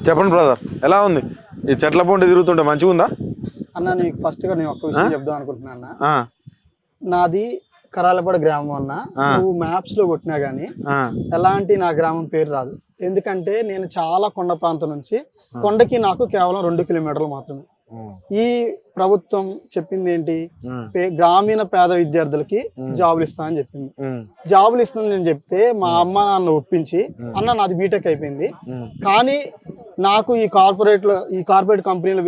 చెప్పండి బ్రదర్, ఎలా ఉంది ఈ చెట్ల పొంటి తిరుగుతుంటే? మంచిగా ఉందా అన్న? నీకు ఫస్ట్ గా నేను ఒక్క విషయం చెప్దాం అనుకుంటున్నా అన్న. నాది కరాలపాడు గ్రామం అన్న. నువ్వు మ్యాప్స్ లో కొట్టినా గానీ ఎలాంటి నా గ్రామం పేరు రాదు. ఎందుకంటే నేను చాలా కొండ ప్రాంతం నుంచి, కొండకి నాకు కేవలం 2 కిలోమీటర్లు మాత్రమే. ఈ ప్రభుత్వం చెప్పింది ఏంటి? గ్రామీణ పేద విద్యార్థులకి జాబులు ఇస్తా అని చెప్పింది. జాబులు ఇస్తుందని నేను చెప్తే మా అమ్మ నాన్న ఒప్పించి, అన్న నాది బీటెక్ అయిపోయింది, కానీ నాకు ఈ కార్పొరేట్ కంపెనీలు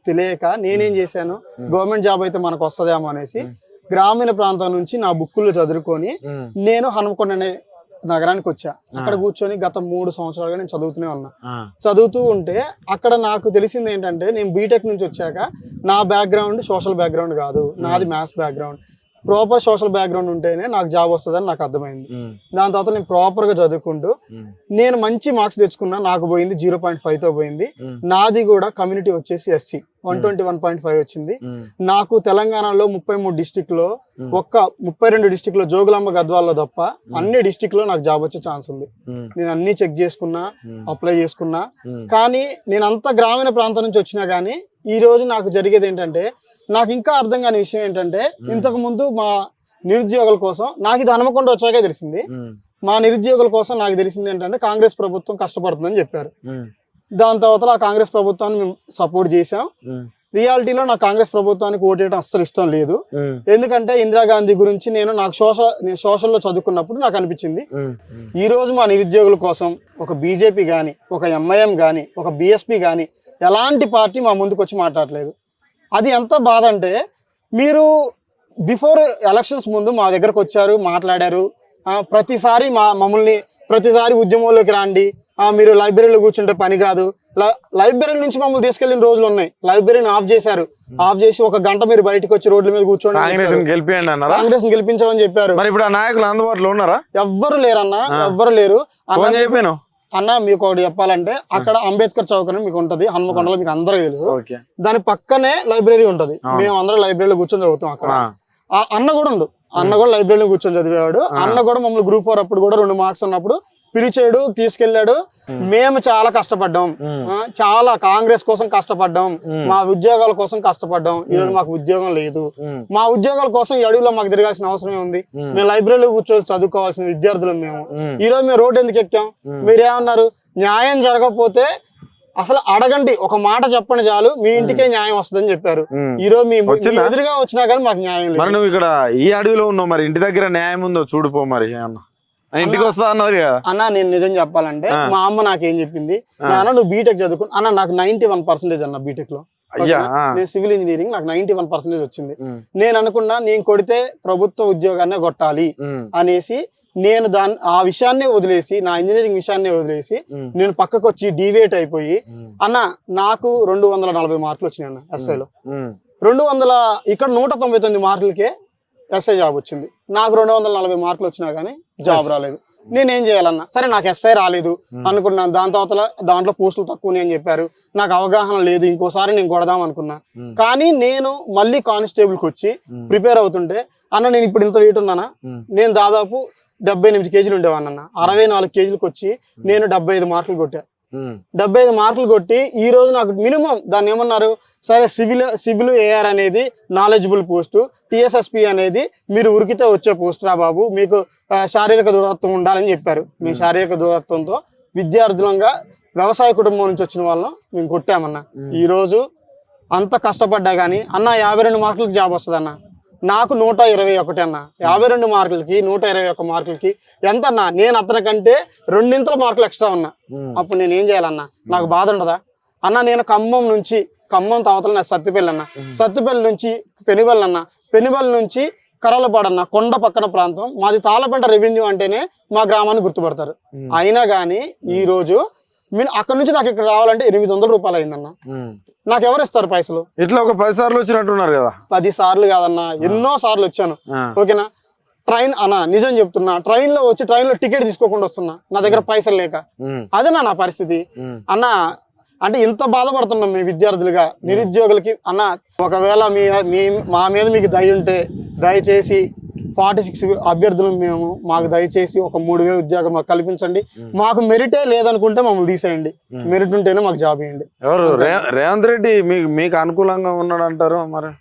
తెలియక నేనేం చేశాను, గవర్నమెంట్ జాబ్ అయితే మనకు వస్తుందేమో అనేసి గ్రామీణ ప్రాంతం నుంచి నా బుక్కులు చదువుకొని నేను హనుమకొండ అనే నగరానికి వచ్చా. అక్కడ కూర్చొని గత 3 సంవత్సరాలుగా నేను చదువుతూనే ఉన్నా. చదువుతూ ఉంటే అక్కడ నాకు తెలిసింది ఏంటంటే, నేను బీటెక్ నుంచి వచ్చాక నా బ్యాక్గ్రౌండ్ సోషల్ బ్యాక్గ్రౌండ్ కాదు, నాది maths background. Proper social background ఉంటేనే నాకు జాబ్ వస్తుందని నాకు అర్థమైంది. దాని తర్వాత నేను ప్రాపర్గా చదువుకుంటూ నేను మంచి మార్క్స్ తెచ్చుకున్నా. నాకు పోయింది 0.5తో పోయింది. నాది కూడా కమ్యూనిటీ వచ్చేసి ఎస్సీ 121.5 వచ్చింది. నాకు తెలంగాణలో 33 డిస్టిక్లో ఒక్క 32 డిస్టిక్లో జోగులాంబ గద్వాల్లో తప్ప అన్ని డిస్టిక్లో నాకు జాబ్ వచ్చే ఛాన్స్ ఉంది. నేను అన్ని చెక్ చేసుకున్నా, అప్లై చేసుకున్నా. కానీ నేను అంత గ్రామీణ ప్రాంతం నుంచి వచ్చినా కానీ ఈ రోజు నాకు జరిగేది ఏంటంటే, నాకు ఇంకా అర్థం కాని విషయం ఏంటంటే, ఇంతకు ముందు మా నిరుద్యోగుల కోసం, నాకు ఇది హనుమకొండ వచ్చాకే తెలిసింది, మా నిరుద్యోగుల కోసం నాకు తెలిసింది ఏంటంటే కాంగ్రెస్ ప్రభుత్వం కష్టపడుతుందని చెప్పారు. దాని తర్వాత ఆ కాంగ్రెస్ ప్రభుత్వాన్ని మేము సపోర్ట్ చేసాం. రియాలిటీలో నాకు కాంగ్రెస్ ప్రభుత్వానికి ఓటేయడం అస్సలు ఇష్టం లేదు. ఎందుకంటే ఇందిరాగాంధీ గురించి నేను సోషల్లో చదువుకున్నప్పుడు నాకు అనిపించింది, ఈ రోజు మా నిరుద్యోగుల కోసం ఒక బీజేపీ కానీ, ఒక ఎంఐఎం కానీ, ఒక బీఎస్పీ కానీ ఎలాంటి పార్టీ మా ముందుకు వచ్చి మాట్లాడలేదు. అది ఎంత బాధ అంటే, మీరు బిఫోర్ ఎలక్షన్స్ ముందు మా దగ్గరకు వచ్చారు, మాట్లాడారు. ప్రతిసారి మమ్మల్ని ప్రతిసారి ఉద్యమంలోకి రండి, మీరు లైబ్రరీలో కూర్చుంటే పని కాదు. లైబ్రరీ నుంచి మమ్మల్ని తీసుకెళ్లిన రోజులు ఉన్నాయి. లైబ్రరీని ఆఫ్ చేశారు. ఆఫ్ చేసి 1 గంట మీరు బయటకు వచ్చి రోడ్ల మీద కూర్చోండి, కాంగ్రెస్ గెలిపించామని చెప్పారు. నాయకులు అందుబాటులో ఉన్నారా? ఎవ్వరు లేరన్నా, ఎవ్వరు లేరు. అన్న మీకు ఒకటి చెప్పాలంటే, అక్కడ అంబేద్కర్ చౌక్ అని మీకు ఉంటది హనుమకొండలో, మీకు అందరికీ తెలుసు. దాని పక్కనే లైబ్రరీ ఉంటది. మేము అందరం లైబ్రరీలో కూర్చొని చదువుతాం. అక్కడ అన్న కూడా ఉండు, అన్న కూడా లైబ్రరీలో కూర్చొని చదివేవాడు. అన్న కూడా మమ్మల్ని గ్రూప్ 4 అప్పుడు కూడా 2 మార్క్స్ ఉన్నప్పుడు పిలిచాడు, తీసుకెళ్లాడు. మేము చాలా కష్టపడ్డాం, చాలా కాంగ్రెస్ కోసం కష్టపడ్డాం, మా ఉద్యోగాల కోసం కష్టపడ్డాం. ఈరోజు మాకు ఉద్యోగం లేదు. మా ఉద్యోగాల కోసం ఈ అడవిలో మాకు తిరగాల్సిన అవసరం ఉంది. మేము లైబ్రరీలో కూర్చొని చదువుకోవాల్సిన విద్యార్థులు మేము. ఈ రోజు మేము రోడ్డు ఎందుకు ఎక్కాం? మీరేమన్నారు? న్యాయం జరగకపోతే అసలు అడగండి, ఒక మాట చెప్పండి చాలు, మీ ఇంటికే న్యాయం వస్తుందని చెప్పారు. ఈ రోజు మీ ఎదురుగా వచ్చినా కానీ మాకు న్యాయం లేదు. నువ్వు ఇక్కడ ఈ అడవిలో ఉన్నావు, మరి ఇంటి దగ్గర న్యాయం ఉందో చూడిపో. మరి ఇంటికి వస్తా అన్నది కదా అన్న. నేను నిజం చెప్పాలంటే మా అమ్మ నాకేం చెప్పింది, నాన్న నువ్వు బీటెక్ చదువుకు అన్న. నాకు 91% అన్న బీటెక్ లో. నేను సివిల్ ఇంజనీరింగ్, నాకు 91% వచ్చింది. నేను అనుకున్నా, నేను కొడితే ప్రభుత్వ ఉద్యోగాన్ని కొట్టాలి అనేసి నేను ఆ విషయాన్నే వదిలేసి, నా ఇంజనీరింగ్ విషయాన్నే వదిలేసి నేను పక్కకు వచ్చి డివేట్ అయిపోయి, అన్న నాకు 240 మార్కులు వచ్చినాయి అన్న ఎస్ఐలో. 200 ఇక్కడ 199 మార్కులకే ఎస్ఐ జాబ్ వచ్చింది. నాకు 240 మార్కులు వచ్చినా కానీ జాబ్ రాలేదు. నేనేం చేయాలన్నా? సరే నాకు ఎస్ఐ రాలేదు అనుకున్నాను. దాని తర్వాత దాంట్లో పోస్టులు తక్కువ అని చెప్పారు. నాకు అవగాహన లేదు, ఇంకోసారి నేను కొడదాం అనుకున్నా. కానీ నేను మళ్ళీ కానిస్టేబుల్కి వచ్చి ప్రిపేర్ అవుతుంటే, అన్న నేను ఇప్పుడు ఇంత వెయిట్ ఉన్నానా? నేను దాదాపు 78 కేజీలు ఉండేవాడినన్న. 64 కేజీలకు వచ్చి నేను 75 మార్కులు కొట్టా. 75 మార్కులు కొట్టి ఈ రోజు నాకు మినిమం దాన్ని ఏమన్నారు, సరే సివిల్ ఏఆర్ అనేది నాలెడ్జబుల్ పోస్టు, టిఎస్ఎస్పి అనేది మీరు ఉరికితే వచ్చే పోస్ట్ రా బాబు, మీకు శారీరక దృఢత్వం ఉండాలని చెప్పారు. మీ శారీరక దృఢత్వంతో విద్యార్థులంగా వ్యవసాయ కుటుంబం నుంచి వచ్చిన వాళ్ళం మేము కొట్టామన్నా. ఈ రోజు అంత కష్టపడ్డా కానీ అన్న 52 మార్కులకి జాబ్ వస్తుంది అన్న. నాకు 121 అన్న. 52 మార్కులకి 121 మార్కులకి ఎంత అన్నా? నేను అతని కంటే 2 మార్కులు ఎక్స్ట్రా ఉన్నా. అప్పుడు నేను ఏం చేయాలన్నా? నాకు బాధ ఉండదా అన్న? నేను ఖమ్మం తావతల సత్తిపల్లి అన్న, సత్తిపల్లి నుంచి పెనుబల్ అన్న, పెనుబల్ నుంచి కరాలపాడన్న, కొండ పక్కన ప్రాంతం మాది. తాళ్ళపేట రెవెన్యూ అంటేనే మా గ్రామాన్ని గుర్తుపడతారు. అయినా కానీ ఈ రోజు అక్కడ నుంచి నాకు ఇక్కడ రావాలంటే 800 రూపాయలు అయిందన్న. నాకు ఎవరు ఇస్తారు పైసలు? ఇట్లా ఒక 10 సార్లు వచ్చినట్టున్నారు కదా? 10 సార్లు కాదన్నా, ఎన్నో సార్లు వచ్చాను. ఓకేనా? ట్రైన్ అన్న, నిజం చెప్తున్నా, ట్రైన్ లో టికెట్ తీసుకోకుండా వస్తున్నా, నా దగ్గర పైసలు లేక. అదేనా నా పరిస్థితి అన్న. అంటే ఇంత బాధపడుతున్నాం మేము విద్యార్థులుగా, నిరుద్యోగులకి. అన్న ఒకవేళ మా మీద మీకు దయ ఉంటే దయచేసి 46 అభ్యర్థులు మేము, మాకు దయచేసి ఒక 3,000 ఉద్యోగం మాకు కల్పించండి, మాకు మెరిటే లేదనుకుంటే మమ్మల్ని తీసేయండి, మెరిట్ ఉంటేనే మాకు జాబ్ ఇవ్వండి. ఎవరు రేవంత్ రెడ్డి మీకు అనుకూలంగా ఉన్నాడు అంటారు మరి?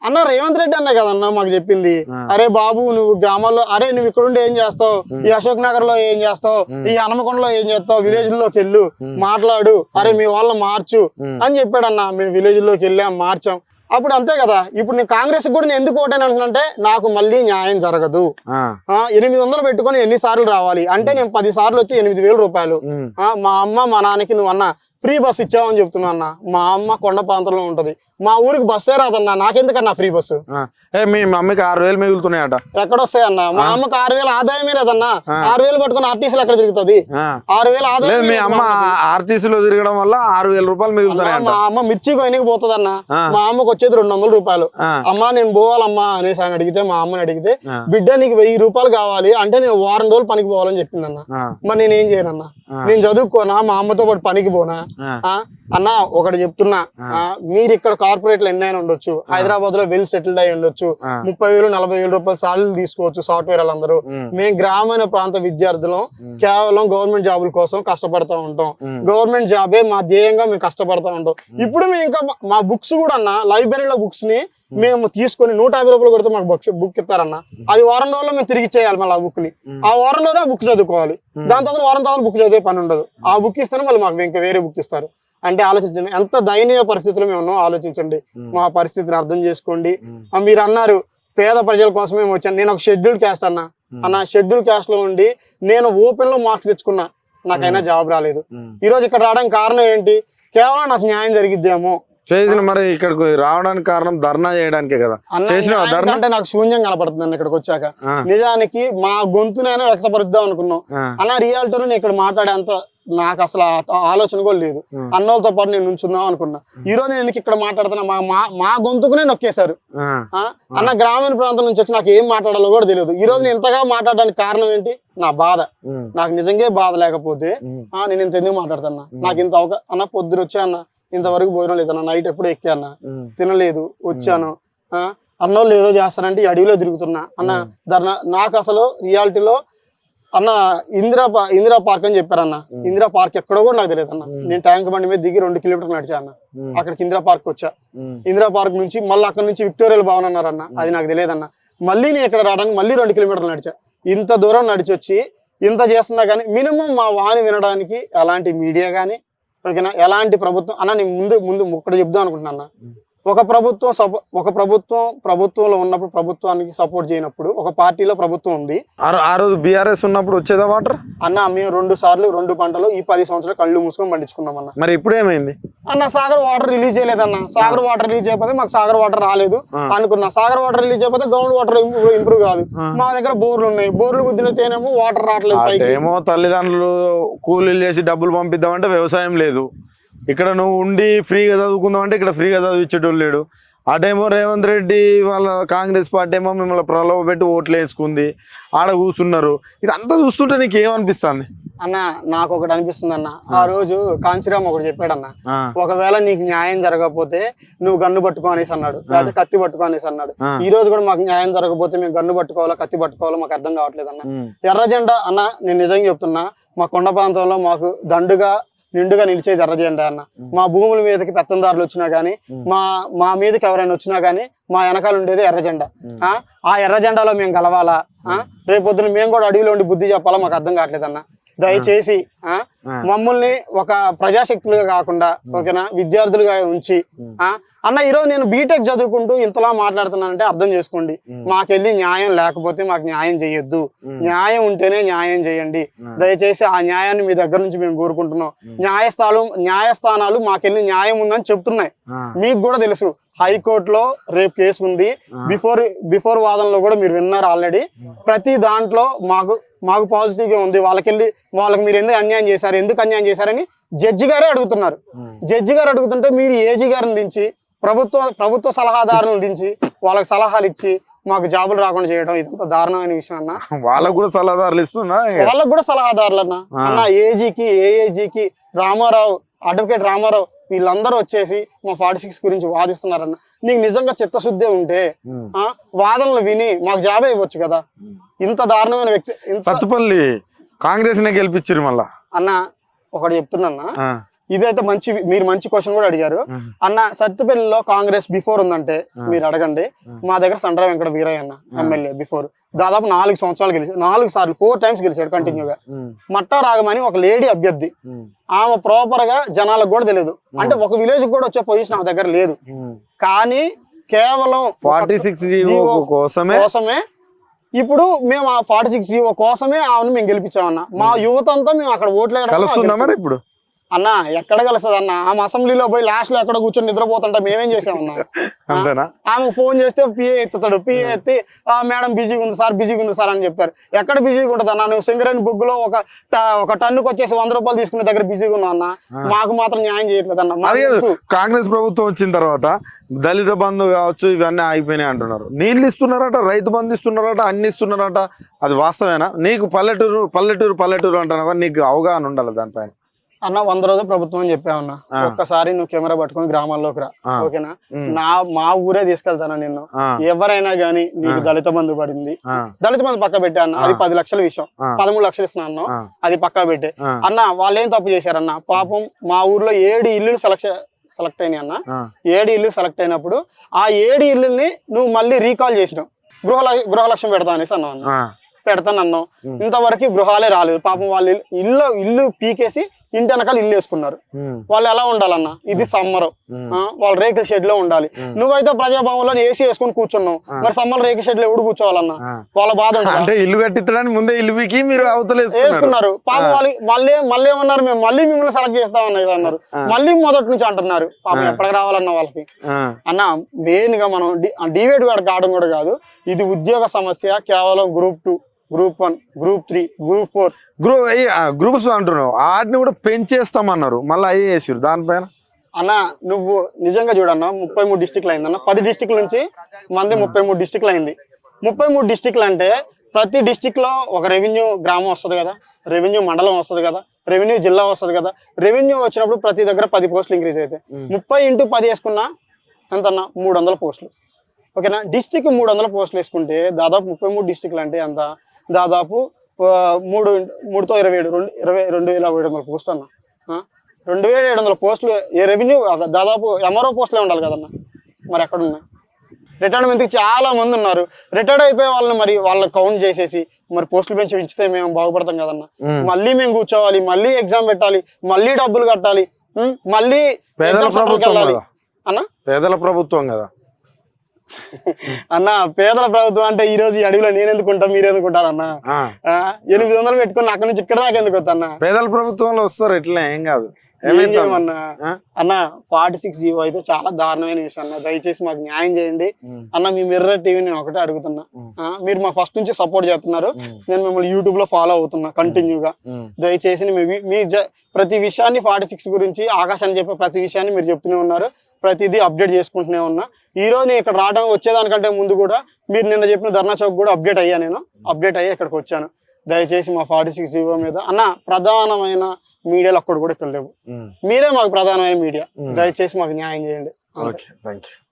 అన్న రేవంత్ రెడ్డి అన్న కదన్న మాకు చెప్పింది, అరే బాబు నువ్వు గ్రామాల్లో, అరే నువ్వు ఇక్కడుండి ఏం చేస్తావు, ఈ అశోక్ నగర్ లో ఏం చేస్తావు, ఈ హనుమకొండలో ఏం చేస్తావు, విలేజ్ లోకి వెళ్ళు మాట్లాడు, అరే మీ వాళ్ళని మార్చు అని చెప్పాడన్న. మేము విలేజ్ లోకి వెళ్ళాం, మార్చాం. అప్పుడు అంతే కదా. ఇప్పుడు నేను కాంగ్రెస్ కూడా నేను ఎందుకు ఓటాను అంటున్నంటే నాకు మళ్ళీ న్యాయం జరగదు. 800 పెట్టుకొని ఎన్నిసార్లు రావాలి అంటే నేను 10 సార్లు వచ్చి 8,000 రూపాయలు. మా అమ్మ మా నాన్నకి నువ్వు అన్న ఫ్రీ బస్ ఇచ్చావని చెప్తున్నా అన్న. మా అమ్మ కొండ ప్రాంతంలో ఉంటది, మా ఊరికి బస్సే రాదన్నా, నాకెందుకన్నా ఫ్రీ బస్సు? మీ మమ్మీకి 6,000 మిగులుతున్నాయట. ఎక్కడొస్తాయన్నా? మా అమ్మకి 6,000 ఆదాయమే లేదన్నా. 6,000 పట్టుకుని ఆర్టీసీలు ఎక్కడ తిరుగుతుంది? 6,000 ఆదాయం. మీ అమ్మ ఆర్టీసీలో తిరగడం వల్ల 6,000 రూపాయలు మిగులుతున్నాయి. మా అమ్మ మిర్చి కొనికి పోతుందన్నా, మా అమ్మకి వచ్చేది 200 రూపాయలు. అమ్మ నేను పోవాలమ్మా అనేసి ఆయన అడిగితే, మా అమ్మని అడిగితే, బిడ్డ నీకు 1000 రూపాయలు కావాలి అంటే నేను వారం రోజులు పనికి పోవాలని చెప్పిందన్న. మరి నేనేం చేయనన్నా? నేను చదువుకోనా? మా అమ్మతో పాటు పనికి పోనా? అన్న ఒకటి చెప్తున్నా, మీరు ఇక్కడ కార్పొరేట్లు ఎన్నైనా ఉండొచ్చు, హైదరాబాద్ లో వెల్ సెటిల్డ్ అయి ఉండొచ్చు, 30,000 40,000 రూపాయలు సాలరీ తీసుకోవచ్చు సాఫ్ట్వేర్ వాళ్ళందరూ. మేము గ్రామీణ ప్రాంత విద్యార్థులం, కేవలం గవర్నమెంట్ జాబుల కోసం కష్టపడతా ఉంటాం. గవర్నమెంట్ జాబే మా ధ్యేయంగా మేము కష్టపడతా ఉంటాం. ఇప్పుడు మేము ఇంకా మా బుక్స్ కూడా అన్న, లైబ్రరీలో బుక్స్ ని మేము తీసుకొని 150 రూపాయలు కొడితే మాకు బుక్ ఇస్తారన్న. అది వారం రోజుల్లో మేము తిరిగి ఇచ్చేయాలి. మళ్ళీ ఆ బుక్ ని ఆ వారం రోజులు ఆ బుక్ చదువుకోవాలి. దాని తర్వాత వారం తర్వాత బుక్ చదివే పని ఉండదు. ఆ బుక్ ఇస్తేనే మళ్ళీ మాకు ఇంకా వేరే బుక్ ఇస్తారు. అంటే ఆలోచించండి, ఎంత దయనీయ పరిస్థితులు మేము ఉన్నాం. ఆలోచించండి, మా పరిస్థితిని అర్థం చేసుకోండి. మీరు అన్నారు పేద ప్రజల కోసం మేము వచ్చాను. నేను ఒక షెడ్యూల్ క్యాస్ట్ అన్న షెడ్యూల్ క్యాస్ట్ లో ఉండి నేను ఓపెన్ లో మార్క్స్ తెచ్చుకున్నా, నాకైనా జాబ్ రాలేదు. ఈ రోజు ఇక్కడ రావడానికి కారణం ఏంటి? కేవలం నాకు న్యాయం జరిగిద్దేమో చేసిన. మరి ఇక్కడికి రావడానికి కారణం ధర్నా చేయడానికే కదా. అంటే నాకు శూన్యం కనపడుతుంది అన్న ఇక్కడికి వచ్చాక. నిజానికి మా గొంతునైనా వ్యక్తపరుద్దాం అనుకున్నాం అన్న. రియాలిటీలో నేను ఇక్కడ మాట్లాడేంత నాకు అసలు ఆలోచన కూడా లేదు. అన్నోళ్ళతో పాటు నేను నుంచుందాం అనుకున్నా. ఈ రోజు నేను ఎందుకు ఇక్కడ మాట్లాడుతున్నా, మా గొంతుకునే నొక్కేశారు అన్న. గ్రామీణ ప్రాంతం నుంచి వచ్చి నాకు ఏం మాట్లాడాలో కూడా తెలియదు. ఈ రోజు నేను ఇంతగా మాట్లాడడానికి కారణం ఏంటి? నా బాధ. నాకు నిజంగా బాధ లేకపోతే నేను ఇంత ఎందుకు మాట్లాడుతున్నా? నాకు ఇంత అన్న పొద్దున వచ్చా అన్న, ఇంతవరకు భోజనం లేదన్న, నైట్ ఎప్పుడు ఎక్కా అన్న, తినలేదు, వచ్చాను. అన్నోళ్ళు ఏదో చేస్తారంటే ఈ అడవిలో తిరుగుతున్నా అన్న. ధర్నా నాకు అసలు రియాలిటీలో అన్న ఇందిరా పార్క్ అని చెప్పారన్న. ఇందిరా పార్క్ ఎక్కడో కూడా నాకు తెలియదు అన్న. నేను ట్యాంక్ బండి మీద దిగి 2 కిలోమీటర్లు నడిచా అన్న, అక్కడికి ఇందిరా పార్క్ వచ్చా. ఇందిరా పార్క్ నుంచి మళ్ళీ అక్కడ నుంచి విక్టోరియల్ భవన్ అన్నారన్న, అది నాకు తెలియదన్న. మళ్ళీ నేను ఇక్కడ రావడానికి మళ్ళీ 2 కిలోమీటర్లు నడిచా. ఇంత దూరం నడిచి వచ్చి ఇంత చేస్తున్నా కానీ మినిమం మా వాణి వినడానికి ఎలాంటి మీడియా కానీ ఓకేనా, ఎలాంటి ప్రభుత్వం అన్న. నేను ముందు ఒక్కటి చెప్దాం అనుకుంటున్నా. ఒక ప్రభుత్వంలో ఉన్నప్పుడు ప్రభుత్వానికి సపోర్ట్ చేయనప్పుడు, ఒక పార్టీలో ప్రభుత్వం ఉంది. ఆ రోజు బీఆర్ఎస్ ఉన్నప్పుడు వచ్చేదా వాటర్ అన్న? మేము 2 సార్లు 2 పంటలు ఈ 10 సంవత్సరాలు కళ్ళు మూసుకొని పండించుకున్నాం అన్న. మరి ఇప్పుడు ఏమైంది అన్న? సాగర్ వాటర్ రిలీజ్ చేయలేదన్న. సాగర్ వాటర్ రిలీజ్ అయిపోతే మాకు సాగర్ వాటర్ రాలేదు అనుకున్నా. సాగర్ వాటర్ రిలీజ్ అయిపోతే గ్రౌండ్ వాటర్ ఇంప్రూవ్ కాదు. మా దగ్గర బోర్లు ఉన్నాయి, బోర్లు గుద్దినతేనేమో వాటర్ రావట్లేదు. ఏమో తల్లిదండ్రులు కూలీలు చేసి డబ్బులు పంపిద్దామంటే వ్యవసాయం లేదు. ఇక్కడ నువ్వు ఉండి ఫ్రీగా చదువుకుందాం అంటే ఇక్కడ ఫ్రీగా చదివించేటోళ్ళు లేడు. అటేమో రేవంత్ రెడ్డి వాళ్ళ కాంగ్రెస్ పార్టీ ఏమో మిమ్మల్ని ప్రలోభ పెట్టి ఓట్లు వేసుకుంది, ఆడ కూర్చున్నారు. ఇదంతా చూస్తుంటే నీకు ఏమనిపిస్తుంది అన్న? నాకు ఒకటి అనిపిస్తుంది అన్న. ఆ రోజు కాంచీరామ్ ఒకటి చెప్పాడన్న, ఒకవేళ నీకు న్యాయం జరగకపోతే నువ్వు గన్ను పట్టుకో అనేసి అన్నాడు, లేకపోతే కత్తి పట్టుకో అనేసి అన్నాడు. ఈ రోజు కూడా మాకు న్యాయం జరగకపోతే మేము గన్ను పట్టుకోవాలో కత్తి పట్టుకోవాలో మాకు అర్థం కావట్లేదు అన్న. ఎర్ర జెండా అన్న, నేను నిజంగా చెప్తున్నా, మా కొండ ప్రాంతంలో మాకు నిండుగా నిలిచేది ఎర్ర జెండా అన్న. మా భూముల మీదకి పెత్తందారులు వచ్చినా గానీ, మా మీదకి ఎవరైనా వచ్చినా గానీ మా వెనకాల ఉండేది ఎర్ర జెండా. ఆ ఎర్ర జెండాలో మేము గెలవాలా? రేపొద్దున మేము కూడా అడవిలో ఉండి బుద్ధి చెప్పాలా? మాకు అర్థం కావట్లేదన్న. దయచేసి మమ్మల్ని ఒక ప్రజాశక్తులుగా కాకుండా ఓకేనా విద్యార్థులుగా ఉంచి అన్న. ఈరోజు నేను బీటెక్ చదువుకుంటూ ఇంతలా మాట్లాడుతున్నానంటే అర్థం చేసుకోండి. మాకెళ్ళి న్యాయం లేకపోతే మాకు న్యాయం చేయొద్దు, న్యాయం ఉంటేనే న్యాయం చేయండి. దయచేసి ఆ న్యాయాన్ని మీ దగ్గర నుంచి మేము కోరుకుంటున్నాం. న్యాయస్థానాలు మాకెళ్ళి న్యాయం ఉందని చెప్తున్నాయి. మీకు కూడా తెలుసు, హైకోర్టులో రేపు కేసు ఉంది. బిఫోర్ వాదనలో కూడా మీరు విన్నారు ఆల్రెడీ. ప్రతి దాంట్లో మాకు పాజిటివ్ గా ఉంది. వాళ్ళకి మీరు ఎందుకు అన్యాయం చేశారని జడ్జి గారే అడుగుతున్నారు. జడ్జి గారు అడుగుతుంటే మీరు ఏజీ గారిని దించి ప్రభుత్వ సలహాదారులను దించి వాళ్ళకి సలహాలు ఇచ్చి మాకు జాబులు రాకుండా చేయడం ఇదంతా దారుణమైన విషయం అన్న. వాళ్ళకు కూడా సలహాదారులు ఇస్తున్నా, వాళ్ళకు కూడా సలహాదారులు అన్న. ఏజీకి ఏఏజీకి అడ్వకేట్ రామారావు వీళ్ళందరూ వచ్చేసి మా 46 గురించి వాదిస్తున్నారన్న, నీకు నిజంగా చిత్తశుద్ధి ఉంటే వాదనలు విని మాకు జాబే ఇవ్వచ్చు కదా. ఇంత దారుణమైన వ్యక్తి సత్తుపల్లి కాంగ్రెస్ నే గెలిపించారు మళ్ళా అన్న. ఒకటి చెప్తున్నా, ఇదైతే మీరు మంచి క్వశ్చన్ కూడా అడిగారు అన్న. సత్తుపల్లిలో కాంగ్రెస్ బిఫోర్ ఉందంటే మీరు అడగండి. మా దగ్గర సండ్ర వెంకట వీరయ్య అన్న ఎమ్మెల్యే బిఫోర్ దాదాపు 4 సంవత్సరాలు గెలిచాడు, 4 సార్లు 4 టైమ్స్ గెలిచాడు కంటిన్యూగా. మట్టా రాగమని ఒక లేడీ అభ్యర్థి, ఆమె ప్రాపర్ గా జనాలకు కూడా తెలియదు, అంటే ఒక విలేజ్ కూడా వచ్చే పొజిషన్ ఆమె దగ్గర లేదు. కానీ కేవలం 46 కోసమే ఇప్పుడు మేము ఆ 46 కోసమే ఆమెను మేము గెలిపించామన్నా. మా యువత అంతా మేము అక్కడ ఓట్లు ఇప్పుడు అన్న ఎక్కడ కలుస్తుంది అన్న. ఆమె అసెంబ్లీలో పోయి లాస్ట్ లో ఎక్కడ కూర్చొని నిద్రపోతుంటే మేమేం చేసామన్నా. ఆమె ఫోన్ చేస్తే పిఏ ఎత్తుతాడు, పిఏ ఎత్తి మేడం బిజీగా ఉంది సార్ అని చెప్తారు. ఎక్కడ బిజీగా ఉంటుంది అన్న? నువ్వు సింగరేణి బుగ్గులో ఒక టన్నుకు వచ్చేసి 100 రూపాయలు తీసుకునే దగ్గర బిజీగా ఉన్నావు అన్న. మాకు మాత్రం న్యాయం చేయట్లేదు అన్న. కాంగ్రెస్ ప్రభుత్వం వచ్చిన తర్వాత దళిత బంధు కావచ్చు ఇవన్నీ ఆగిపోయినాయి అంటున్నారు. నీళ్ళు ఇస్తున్నారట, రైతు బంధు ఇస్తున్నారట, అన్ని ఇస్తున్నారట. అది వాస్తవేనా? నీకు పల్లెటూరు అంటున్నావా? నీకు అవగాహన ఉండాలి దానిపైన అన్న. 100 రోజులు ప్రభుత్వం అని చెప్పావన్నా. ఒక్కసారి నువ్వు కెమెరా పట్టుకుని గ్రామాల్లోకి రా, ఓకేనా? మా ఊరే తీసుకెళ్తానా నిన్ను. ఎవరైనా గానీ నీకు దళిత బంధు పడింది, దళిత బంధు పక్క పెట్టే అన్న. అది 10 లక్షల విషయం, 13 లక్షలు ఇస్తున్నా అన్న, అది పక్క పెట్టే అన్న. వాళ్ళు ఏం తప్పు చేశారన్న? పాపం మా ఊర్లో 7 ఇల్లులు సెలెక్ట్ అయినాయి అన్న. 7 ఇల్లు సెలెక్ట్ అయినప్పుడు ఆ 7 ఇల్లుల్ని నువ్వు మళ్ళీ రీకాల్ చేసినావు. గృహలక్ష్మి పెడతా అనేసి అన్నావు అన్న. పెడతానన్నావు, ఇంతవరకు గృహాలే రాలేదు. పాపం వాళ్ళు ఇల్లు పీకేసి ఇంటి వెనకాల ఇల్లు వేసుకున్నారు. వాళ్ళు ఎలా ఉండాలన్నా? ఇది సమ్మర్, వాళ్ళు రేకుల షెడ్ లో ఉండాలి. నువ్వైతే ప్రజాభవన్లో ఏసీ వేసుకుని కూర్చున్నావు, మరి సమ్మర్ రేకుల షెడ్ లో ఎవడు కూర్చోవాలన్నా? వాళ్ళ బాధ ఉంటుంది. ఇల్లు కట్టించడానికి ముందే ఇల్లు పీకి మీరు వేసుకున్నారు. పాపం వాళ్ళు మళ్ళీ ఏమన్నారు? మేము మళ్ళీ మిమ్మల్ని సెలెక్ట్ చేస్తామన్నా అన్నారు. మళ్ళీ మొదటి నుంచి అంటున్నారు. పాపం ఎప్పటికి రావాలన్నా వాళ్ళకి అన్న. మెయిన్ గా మనం డివేట్ కావడం కూడా కాదు, ఇది ఉద్యోగ సమస్య. కేవలం group 2, group 1, group 3, group 4 groups అంటున్నావు. వాటిని కూడా పెంచేస్తామన్నారు, మళ్ళీ అయ్యే చేసారు దానిపైన అన్న. నువ్వు నిజంగా చూడన్నా, 33 డిస్టిక్లు అయిందన్న. 10 డిస్టిక్ల నుంచి మంది 33 డిస్టిక్లు అయింది. 33 డిస్టిక్లు అంటే ప్రతి డిస్టిక్ లో ఒక రెవెన్యూ గ్రామం వస్తుంది కదా, రెవెన్యూ మండలం వస్తుంది కదా, రెవెన్యూ జిల్లా వస్తుంది కదా. రెవెన్యూ వచ్చినప్పుడు ప్రతి దగ్గర 10 పోస్టులు ఇంక్రీజ్ అవుతాయి. 30 × 10 వేసుకున్నా ఎంతన్నా? 300 పోస్టులు, ఓకేనా? డిస్టిక్ 300 పోస్టులు వేసుకుంటే దాదాపు 33 డిస్టిక్లు అంటే ఎంత? దాదాపు 3 × 27 2,700 పోస్టులు అన్న. 2,700 పోస్టులు ఏ రెవెన్యూ? దాదాపు ఎంఆర్ఓ పోస్టులే ఉండాలి కదన్న. మరి ఎక్కడ ఉన్నాయి? రిటైర్మెంట్కి చాలా మంది ఉన్నారు. రిటైర్డ్ అయిపోయే వాళ్ళని మరి వాళ్ళని కౌంట్ చేసేసి మరి పోస్టులు పెంచితే మేము బాగుపడతాం కదన్న. మళ్ళీ మేము కూర్చోవాలి, మళ్ళీ ఎగ్జామ్ పెట్టాలి, మళ్ళీ డబ్బులు కట్టాలి, మళ్ళీ వెళ్ళాలి అన్న. పేదల ప్రభుత్వం కదా అన్న. పేదల ప్రభుత్వం అంటే ఈ రోజు ఈ అడవిలో నేను ఎందుకుంటా, మీరు ఎందుకుంటారన్న? 800 పెట్టుకుని అక్కడి నుంచి ఇక్కడ దాకా ఎందుకు వస్తా అన్న? పేదల ప్రభుత్వంలో వస్తారు, ఇట్లా ఏం కాదు. అన్న 46 అయితే చాలా దారుణమైన విషయం అన్న. దయచేసి మాకు న్యాయం చేయండి అన్న. మీ మిర్రర్ టీవీ నేను ఒకటే అడుగుతున్నా, మీరు మా ఫస్ట్ నుంచి సపోర్ట్ చేస్తున్నారు. నేను మిమ్మల్ని యూట్యూబ్ లో ఫాలో అవుతున్నా కంటిన్యూగా. దయచేసి మీ ప్రతి విషయాన్ని 46 గురించి ఆకాశాన్ని చెప్పే ప్రతి విషయాన్ని మీరు చెప్తూనే ఉన్నారు. ప్రతిదీ అప్డేట్ చేసుకుంటూనే ఉన్నా. ఈ రోజు నేను ఇక్కడ వచ్చేదానికంటే ముందు కూడా మీరు నిన్న చెప్పిన ధర్నా చౌక్ కూడా అప్డేట్ అయ్యి ఇక్కడికి వచ్చాను. దయచేసి మా 46 మీద అన్న, ప్రధానమైన మీడియాలు అక్కడ కూడా ఇక్కడ లేవు. మీరే మాకు ప్రధానమైన మీడియా. దయచేసి మాకు న్యాయం చేయండి.